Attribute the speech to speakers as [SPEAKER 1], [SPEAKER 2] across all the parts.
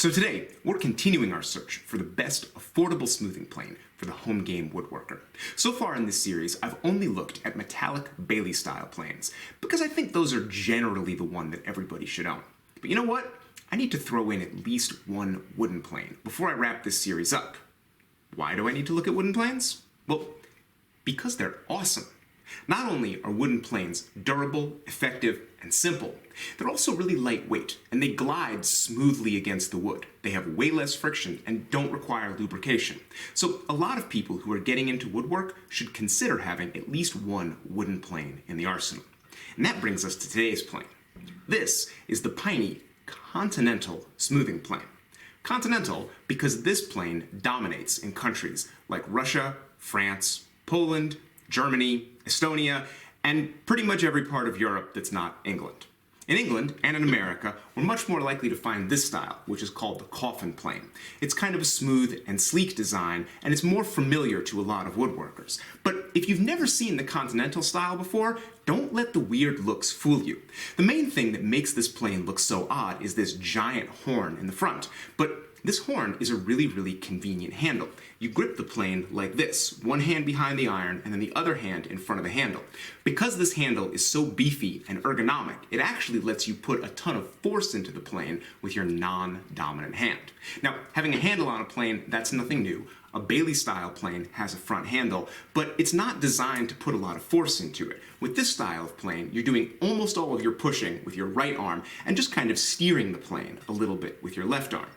[SPEAKER 1] So today, we're continuing our search for the best affordable smoothing plane for the home game woodworker. So far in this series, I've only looked at metallic Bailey-style planes, because I think those are generally the one that everybody should own. But you know what? I need to throw in at least one wooden plane before I wrap this series up. Why do I need to look at wooden planes? Well, because they're awesome. Not only are wooden planes durable, effective, and simple, they're also really lightweight, and they glide smoothly against the wood. They have way less friction and don't require lubrication. So a lot of people who are getting into woodwork should consider having at least one wooden plane in the arsenal. And that brings us to today's plane. This is the Piney Continental smoothing plane. Continental because this plane dominates in countries like Russia, France, Poland, Germany, Estonia, and pretty much every part of Europe that's not England. In England and in America, we're much more likely to find this style, which is called the coffin plane. It's kind of a smooth and sleek design, and it's more familiar to a lot of woodworkers. But if you've never seen the Continental style before, don't let the weird looks fool you. The main thing that makes this plane look so odd is this giant horn in the front. But this horn is a really convenient handle. You grip the plane like this, one hand behind the iron and then the other hand in front of the handle. Because this handle is so beefy and ergonomic, it actually lets you put a ton of force into the plane with your non-dominant hand. Now, having a handle on a plane, that's nothing new. A Bailey-style plane has a front handle, but it's not designed to put a lot of force into it. With this style of plane, you're doing almost all of your pushing with your right arm and just kind of steering the plane a little bit with your left arm.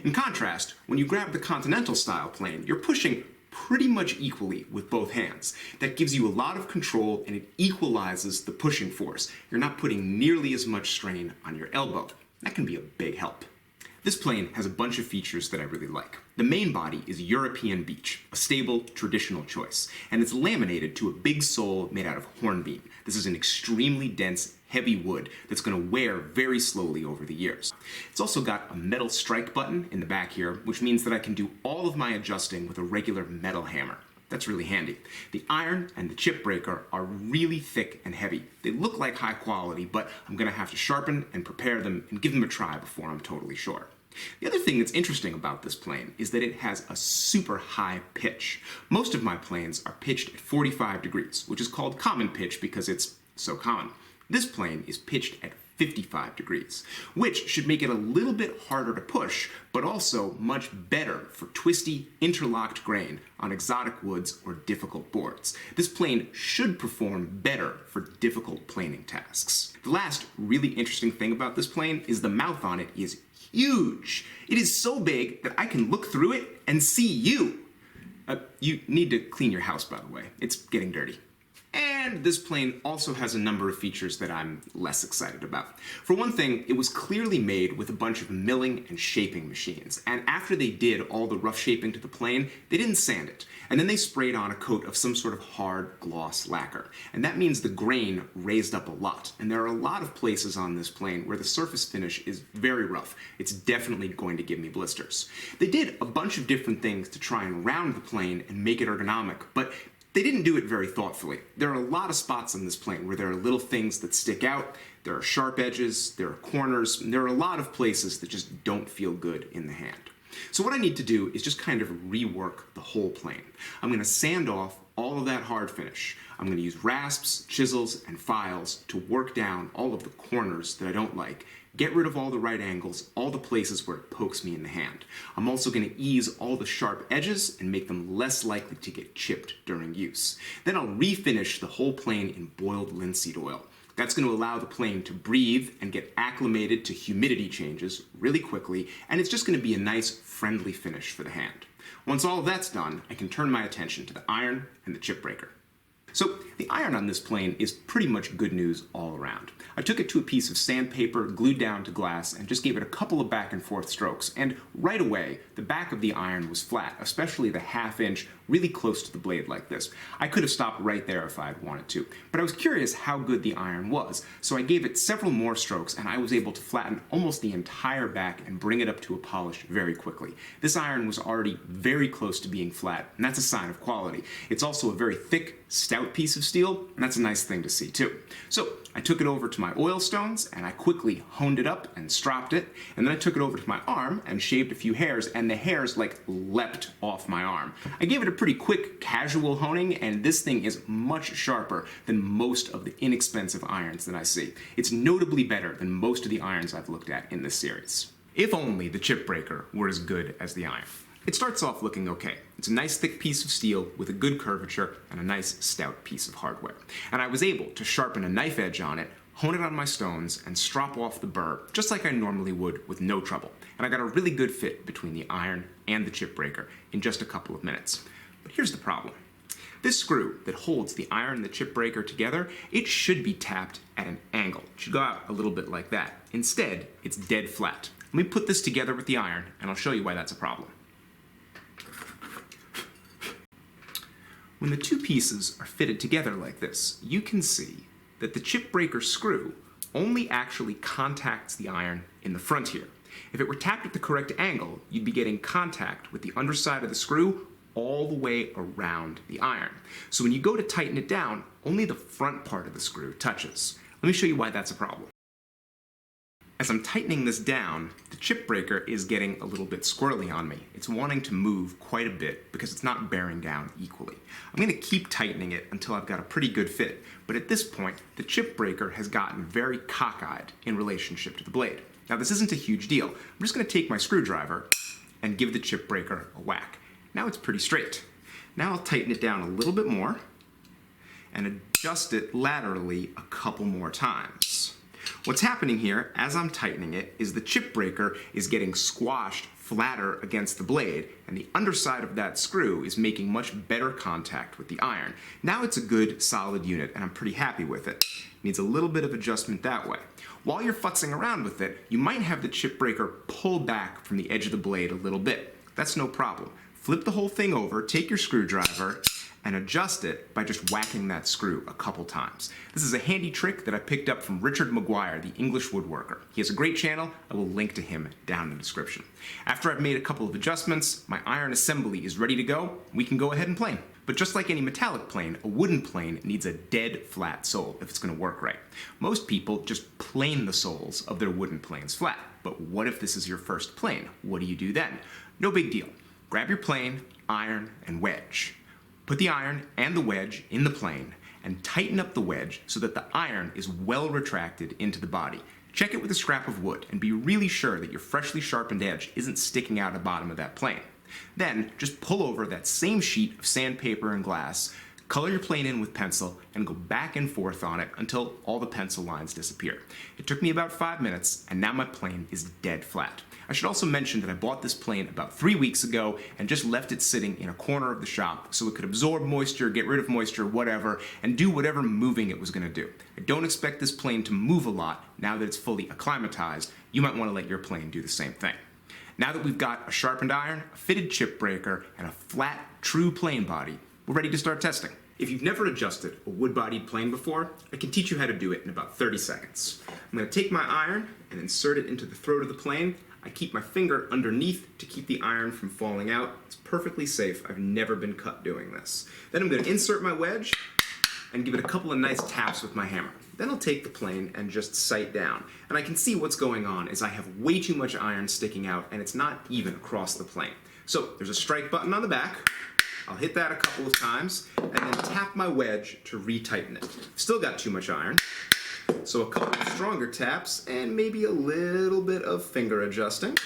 [SPEAKER 1] In contrast, when you grab the Continental style plane, you're pushing pretty much equally with both hands. That gives you a lot of control and it equalizes the pushing force. You're not putting nearly as much strain on your elbow. That can be a big help. This plane has a bunch of features that I really like. The main body is European beech, a stable, traditional choice, and it's laminated to a big sole made out of hornbeam. This is an extremely dense, heavy wood that's going to wear very slowly over the years. It's also got a metal strike button in the back here, which means that I can do all of my adjusting with a regular metal hammer. That's really handy. The iron and the chip breaker are really thick and heavy. They look like high quality, but I'm going to have to sharpen and prepare them and give them a try before I'm totally sure. The other thing that's interesting about this plane is that it has a super high pitch. Most of my planes are pitched at 45 degrees, which is called common pitch because it's so common. This plane is pitched at 55 degrees, which should make it a little bit harder to push, but also much better for twisty, interlocked grain on exotic woods or difficult boards. This plane should perform better for difficult planing tasks. The last really interesting thing about this plane is the mouth on it is huge. It is so big that I can look through it and see you. You need to clean your house, by the way. It's getting dirty. And this plane also has a number of features that I'm less excited about. For one thing, it was clearly made with a bunch of milling and shaping machines, and after they did all the rough shaping to the plane, they didn't sand it, and then they sprayed on a coat of some sort of hard gloss lacquer. And that means the grain raised up a lot, and there are a lot of places on this plane where the surface finish is very rough. It's definitely going to give me blisters. They did a bunch of different things to try and round the plane and make it ergonomic, but they didn't do it very thoughtfully. There are a lot of spots on this plane where there are little things that stick out, there are sharp edges, there are corners, and there are a lot of places that just don't feel good in the hand. So what I need to do is just kind of rework the whole plane. I'm going to sand off all of that hard finish. I'm going to use rasps, chisels, and files to work down all of the corners that I don't like, get rid of all the right angles, all the places where it pokes me in the hand. I'm also going to ease all the sharp edges and make them less likely to get chipped during use. Then I'll refinish the whole plane in boiled linseed oil. That's going to allow the plane to breathe and get acclimated to humidity changes really quickly, and it's just going to be a nice, friendly finish for the hand. Once all of that's done, I can turn my attention to the iron and the chip breaker. So the iron on this plane is pretty much good news all around. I took it to a piece of sandpaper glued down to glass and just gave it a couple of back and forth strokes, and right away the back of the iron was flat, especially the half-inch really close to the blade like this. I could have stopped right there if I had wanted to, but I was curious how good the iron was, so I gave it several more strokes and I was able to flatten almost the entire back and bring it up to a polish very quickly. This iron was already very close to being flat, and that's a sign of quality. It's also a very thick, stout stout piece of steel, and that's a nice thing to see too. So I took it over to my oil stones and I quickly honed it up and stropped it, and then I took it over to my arm and shaved a few hairs, and the hairs like leapt off my arm. I gave it a pretty quick, casual honing, and this thing is much sharper than most of the inexpensive irons that I see. It's notably better than most of the irons I've looked at in this series. If only the chip breaker were as good as the iron. It starts off looking okay. It's a nice thick piece of steel with a good curvature and a nice stout piece of hardware. And I was able to sharpen a knife edge on it, hone it on my stones, and strop off the burr just like I normally would with no trouble. And I got a really good fit between the iron and the chip breaker in just a couple of minutes. But here's the problem. This screw that holds the iron and the chip breaker together, it should be tapped at an angle. It should go out a little bit like that. Instead, it's dead flat. Let me put this together with the iron, and I'll show you why that's a problem. When the two pieces are fitted together like this, you can see that the chip breaker screw only actually contacts the iron in the front here. If it were tapped at the correct angle, you'd be getting contact with the underside of the screw all the way around the iron. So when you go to tighten it down, only the front part of the screw touches. Let me show you why that's a problem. As I'm tightening this down, the chip breaker is getting a little bit squirrely on me. It's wanting to move quite a bit because it's not bearing down equally. I'm going to keep tightening it until I've got a pretty good fit, but at this point, the chip breaker has gotten very cockeyed in relationship to the blade. Now this isn't a huge deal. I'm just going to take my screwdriver and give the chip breaker a whack. Now it's pretty straight. Now I'll tighten it down a little bit more and adjust it laterally a couple more times. What's happening here, as I'm tightening it, is the chip breaker is getting squashed flatter against the blade, and the underside of that screw is making much better contact with the iron. Now it's a good, solid unit, and I'm pretty happy with it. It needs a little bit of adjustment that way. While you're futzing around with it, you might have the chip breaker pull back from the edge of the blade a little bit. That's no problem. Flip the whole thing over, take your screwdriver, and adjust it by just whacking that screw a couple times. This is a handy trick that I picked up from Richard McGuire, the English woodworker. He has a great channel. I will link to him down in the description. After I've made a couple of adjustments, my iron assembly is ready to go. We can go ahead and plane. But just like any metallic plane, a wooden plane needs a dead flat sole if it's going to work right. Most people just plane the soles of their wooden planes flat. But what if this is your first plane? What do you do then? No big deal. Grab your plane, iron, and wedge. Put the iron and the wedge in the plane and tighten up the wedge so that the iron is well retracted into the body. Check it with a scrap of wood and be really sure that your freshly sharpened edge isn't sticking out the bottom of that plane. Then just pull over that same sheet of sandpaper and glass, color your plane in with pencil, and go back and forth on it until all the pencil lines disappear. It took me about 5 minutes, and now my plane is dead flat. I should also mention that I bought this plane about 3 weeks ago and just left it sitting in a corner of the shop so it could absorb moisture, get rid of moisture, whatever, and do whatever moving it was going to do. I don't expect this plane to move a lot now that it's fully acclimatized. You might want to let your plane do the same thing. Now that we've got a sharpened iron, a fitted chip breaker, and a flat, true plane body, we're ready to start testing. If you've never adjusted a wood-bodied plane before, I can teach you how to do it in about 30 seconds. I'm going to take my iron and insert it into the throat of the plane. I keep my finger underneath to keep the iron from falling out. It's perfectly safe. I've never been cut doing this. Then I'm going to insert my wedge and give it a couple of nice taps with my hammer. Then I'll take the plane and just sight down. And I can see what's going on is I have way too much iron sticking out and it's not even across the plane. So there's a strike button on the back. I'll hit that a couple of times and then tap my wedge to retighten it. Still got too much iron. So a couple of stronger taps and maybe a little bit of finger adjusting.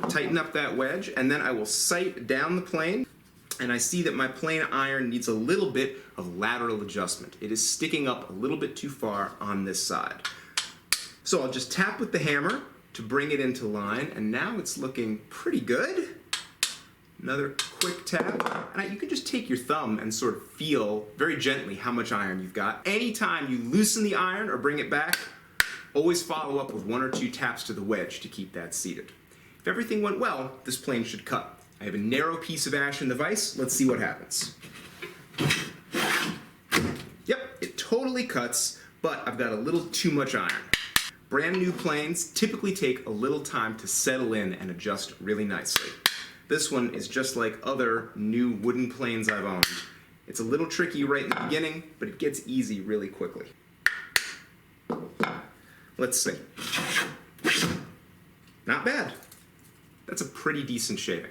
[SPEAKER 1] Tighten up that wedge and then I will sight down the plane and I see that my plane iron needs a little bit of lateral adjustment. It is sticking up a little bit too far on this side. So I'll just tap with the hammer to bring it into line and now it's looking pretty good. Another quick tap, and you can just take your thumb and sort of feel very gently how much iron you've got. Anytime you loosen the iron or bring it back, always follow up with 1 or 2 taps to the wedge to keep that seated. If everything went well, this plane should cut. I have a narrow piece of ash in the vise. Let's see what happens. Yep, it totally cuts, but I've got a little too much iron. Brand new planes typically take a little time to settle in and adjust really nicely. This one is just like other new wooden planes I've owned. It's a little tricky right in the beginning, but it gets easy really quickly. Let's see. Not bad. That's a pretty decent shaving.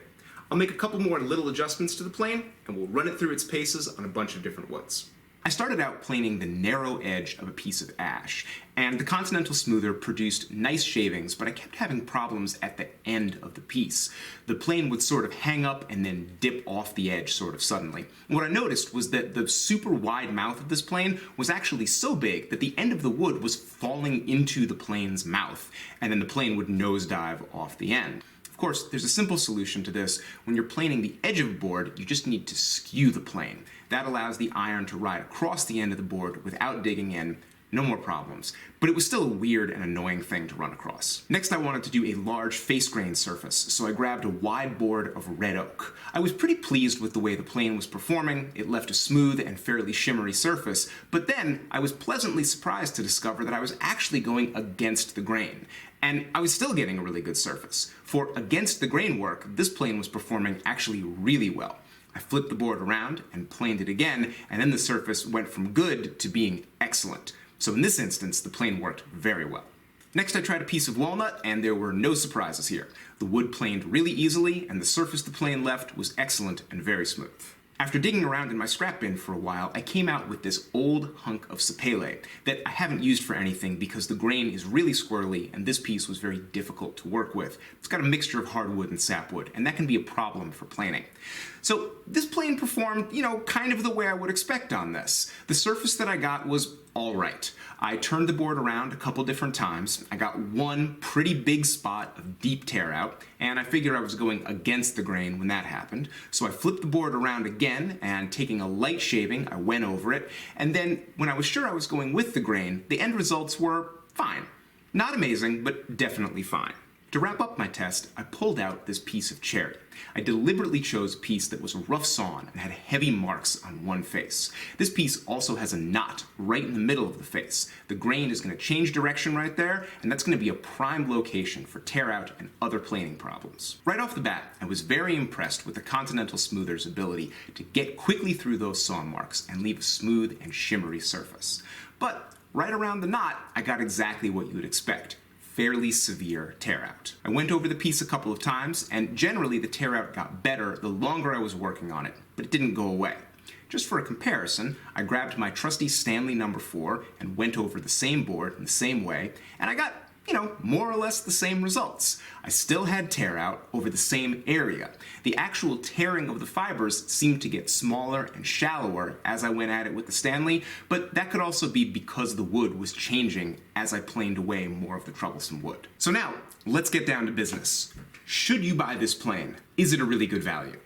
[SPEAKER 1] I'll make a couple more little adjustments to the plane, and we'll run it through its paces on a bunch of different woods. I started out planing the narrow edge of a piece of ash, and the Continental smoother produced nice shavings, but I kept having problems at the end of the piece. The plane would sort of hang up and then dip off the edge sort of suddenly. And what I noticed was that the super wide mouth of this plane was actually so big that the end of the wood was falling into the plane's mouth, and then the plane would nosedive off the end. Of course, there's a simple solution to this. When you're planing the edge of a board, you just need to skew the plane. That allows the iron to ride across the end of the board without digging in. No more problems. But it was still a weird and annoying thing to run across. Next, I wanted to do a large face grain surface, so I grabbed a wide board of red oak. I was pretty pleased with the way the plane was performing. It left a smooth and fairly shimmery surface, but then I was pleasantly surprised to discover that I was actually going against the grain. And I was still getting a really good surface. For against the grain work, this plane was performing actually really well. I flipped the board around and planed it again, and then the surface went from good to being excellent. So in this instance, the plane worked very well. Next, I tried a piece of walnut, and there were no surprises here. The wood planed really easily, and the surface the plane left was excellent and very smooth. After digging around in my scrap bin for a while, I came out with this old hunk of sapele that I haven't used for anything because the grain is really squirrely and this piece was very difficult to work with. It's got a mixture of hardwood and sapwood, and that can be a problem for planing. So this plane performed, kind of the way I would expect on this. The surface that I got was all right. I turned the board around a couple different times. I got one pretty big spot of deep tear out, and I figured I was going against the grain when that happened. So I flipped the board around again, and taking a light shaving, I went over it, and then when I was sure I was going with the grain, the end results were fine. Not amazing, but definitely fine. To wrap up my test, I pulled out this piece of cherry. I deliberately chose a piece that was rough sawn and had heavy marks on one face. This piece also has a knot right in the middle of the face. The grain is going to change direction right there, and that's going to be a prime location for tear out and other planing problems. Right off the bat, I was very impressed with the Continental Smoother's ability to get quickly through those saw marks and leave a smooth and shimmery surface. But right around the knot, I got exactly what you would expect. Fairly severe tear out. I went over the piece a couple of times, and generally the tear out got better the longer I was working on it, but it didn't go away. Just for a comparison, I grabbed my trusty Stanley No. 4 and went over the same board in the same way, and I got, more or less the same results. I still had tear out over the same area. The actual tearing of the fibers seemed to get smaller and shallower as I went at it with the Stanley, but that could also be because the wood was changing as I planed away more of the troublesome wood. So now, let's get down to business. Should you buy this plane? Is it a really good value?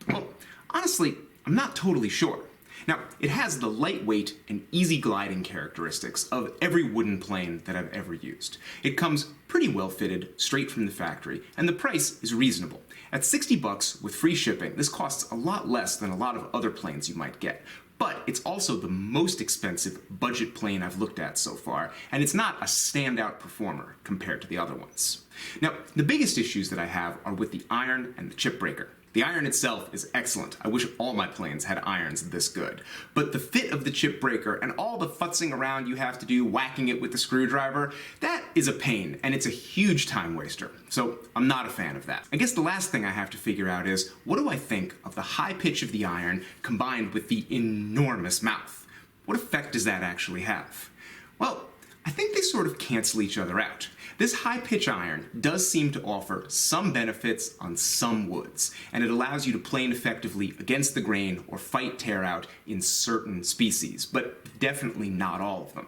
[SPEAKER 1] Well, honestly, I'm not totally sure. Now, it has the lightweight and easy gliding characteristics of every wooden plane that I've ever used. It comes pretty well fitted, straight from the factory, and the price is reasonable. At $60 with free shipping, this costs a lot less than a lot of other planes you might get. But it's also the most expensive budget plane I've looked at so far, and it's not a standout performer compared to the other ones. Now, the biggest issues that I have are with the iron and the chip breaker. The iron itself is excellent. I wish all my planes had irons this good. But the fit of the chip breaker and all the futzing around you have to do, whacking it with the screwdriver, that is a pain, and it's a huge time waster. So I'm not a fan of that. I guess the last thing I have to figure out is, what do I think of the high pitch of the iron combined with the enormous mouth? What effect does that actually have? Well, I think they sort of cancel each other out. This high-pitch iron does seem to offer some benefits on some woods, and it allows you to plane effectively against the grain or fight tear out in certain species, but definitely not all of them.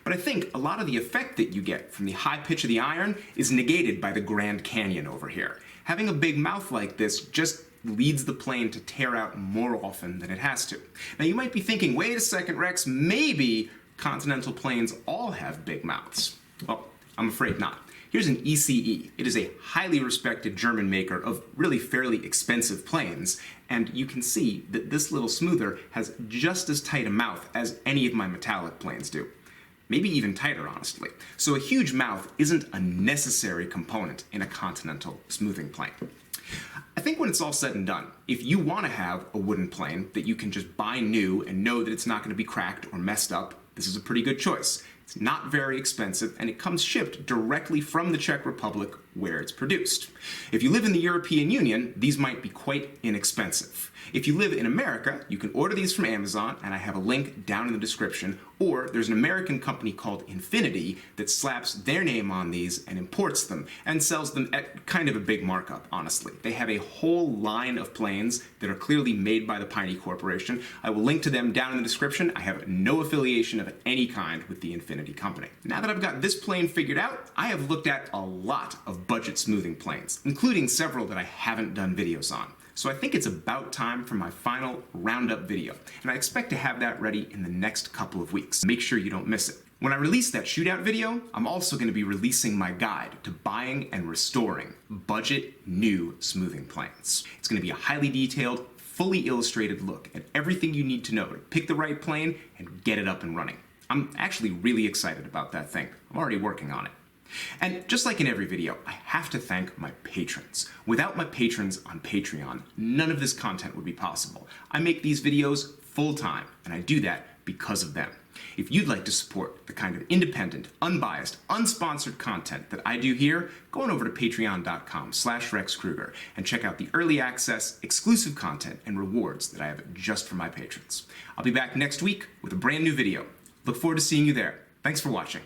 [SPEAKER 1] But I think a lot of the effect that you get from the high pitch of the iron is negated by the Grand Canyon over here. Having a big mouth like this just leads the plane to tear out more often than it has to. Now you might be thinking, wait a second, Rex, maybe Continental planes all have big mouths. Well, I'm afraid not. Here's an ECE. It is a highly respected German maker of really fairly expensive planes, and you can see that this little smoother has just as tight a mouth as any of my metallic planes do. Maybe even tighter, honestly. So a huge mouth isn't a necessary component in a Continental smoothing plane. I think when it's all said and done, if you want to have a wooden plane that you can just buy new and know that it's not going to be cracked or messed up, this is a pretty good choice. It's not very expensive, and it comes shipped directly from the Czech Republic where it's produced. If you live in the European Union, these might be quite inexpensive. If you live in America, you can order these from Amazon, and I have a link down in the description, or there's an American company called Infinity that slaps their name on these and imports them and sells them at kind of a big markup, honestly. They have a whole line of planes that are clearly made by the Piney Corporation. I will link to them down in the description. I have no affiliation of any kind with the Infinity company. Now that I've got this plane figured out, I have looked at a lot of budget smoothing planes, including several that I haven't done videos on. So I think it's about time for my final roundup video, and I expect to have that ready in the next couple of weeks. Make sure you don't miss it. When I release that shootout video, I'm also going to be releasing my guide to buying and restoring budget new smoothing planes. It's going to be a highly detailed, fully illustrated look at everything you need to know to pick the right plane and get it up and running. I'm actually really excited about that thing. I'm already working on it. And just like in every video, I have to thank my patrons. Without my patrons on Patreon, none of this content would be possible. I make these videos full-time, and I do that because of them. If you'd like to support the kind of independent, unbiased, unsponsored content that I do here, go on over to patreon.com/RexKruger and check out the early access, exclusive content, and rewards that I have just for my patrons. I'll be back next week with a brand new video. Look forward to seeing you there. Thanks for watching.